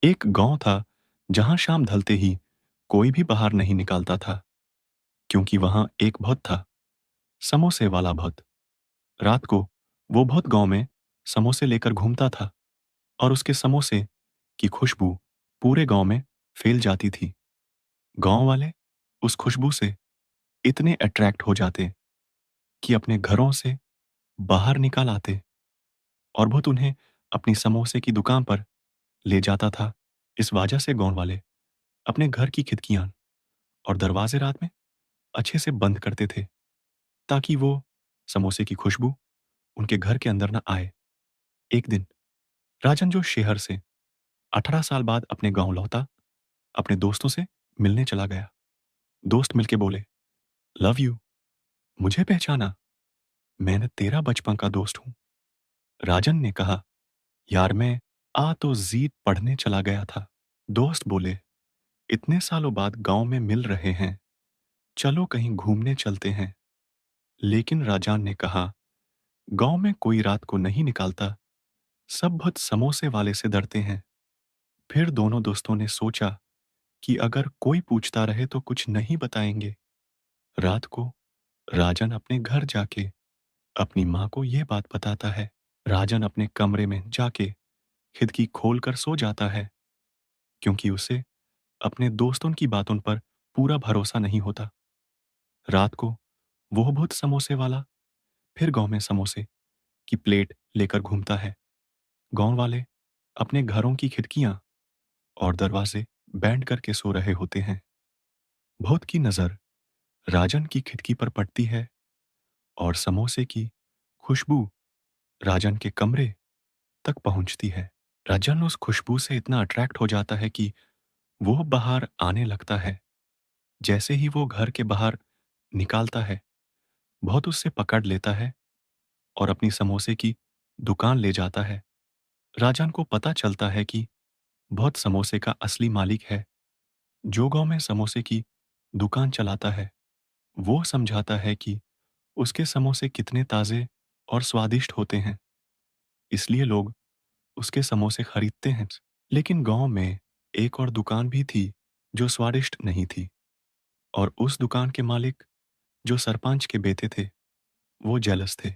एक गांव था जहां शाम ढलते ही कोई भी बाहर नहीं निकलता था, क्योंकि वहां एक भूत था। समोसे वाला भूत। रात को वो भूत गांव में समोसे लेकर घूमता था और उसके समोसे की खुशबू पूरे गांव में फैल जाती थी। गांव वाले उस खुशबू से इतने अट्रैक्ट हो जाते कि अपने घरों से बाहर निकल आते और भूत उन्हें अपनी समोसे की दुकान पर ले जाता था। इस वजह से गांव वाले अपने घर की खिड़कियां और दरवाजे रात में अच्छे से बंद करते थे, ताकि वो समोसे की खुशबू उनके घर के अंदर न आए। एक दिन राजन, जो शहर से 18 साल बाद अपने गांव लौटा, अपने दोस्तों से मिलने चला गया। दोस्त मिलके बोले, लव यू, मुझे पहचाना? मैं तेरा बचपन का दोस्त हूं। राजन ने कहा, यार मैं तो जीत पढ़ने चला गया था। दोस्त बोले, इतने सालों बाद गांव में मिल रहे हैं, चलो कहीं घूमने चलते हैं। लेकिन राजान ने कहा, गांव में कोई रात को नहीं निकालता, सब बहुत समोसे वाले से डरते हैं। फिर दोनों दोस्तों ने सोचा कि अगर कोई पूछता रहे तो कुछ नहीं बताएंगे। रात को राजन अपने घर जाके अपनी माँ को यह बात बताता है। राजन अपने कमरे में जाके खिड़की खोलकर सो जाता है, क्योंकि उसे अपने दोस्तों की बातों पर पूरा भरोसा नहीं होता। रात को वो भूत समोसे वाला फिर गांव में समोसे की प्लेट लेकर घूमता है। गांव वाले अपने घरों की खिड़कियां और दरवाजे बैंड करके सो रहे होते हैं। भूत की नजर राजन की खिड़की पर पड़ती है और समोसे की खुशबू राजन के कमरे तक पहुंचती है। राजन उस खुशबू से इतना अट्रैक्ट हो जाता है कि वो बाहर आने लगता है। जैसे ही वो घर के बाहर निकालता है, बहुत उससे पकड़ लेता है और अपनी समोसे की दुकान ले जाता है। राजन को पता चलता है कि बहुत समोसे का असली मालिक है, जो गांव में समोसे की दुकान चलाता है। वो समझाता है कि उसके समोसे कितने ताजे और स्वादिष्ट होते हैं, इसलिए लोग उसके समोसे खरीदते हैं। लेकिन गांव में एक और दुकान भी थी जो स्वादिष्ट नहीं थी, और उस दुकान के मालिक, जो सरपंच के बेटे थे, वो जेलस थे।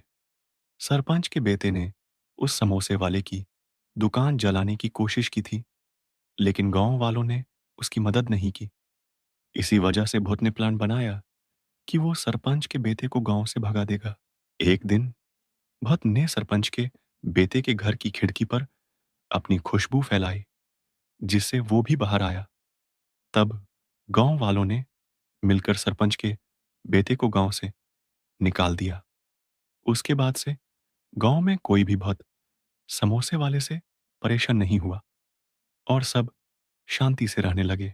सरपंच के बेटे ने उस समोसे वाले की दुकान जलाने की कोशिश की थी, लेकिन गांव वालों ने उसकी मदद नहीं की। इसी वजह से भूत ने प्लान बनाया कि वो सरपंच के बेटे को गांव से भगा देगा। एक दिन भूत ने सरपंच के बेटे के घर की खिड़की पर अपनी खुशबू फैलाई, जिससे वो भी बाहर आया। तब गांव वालों ने मिलकर सरपंच के बेटे को गांव से निकाल दिया। उसके बाद से गांव में कोई भी भूत समोसे वाले से परेशान नहीं हुआ और सब शांति से रहने लगे।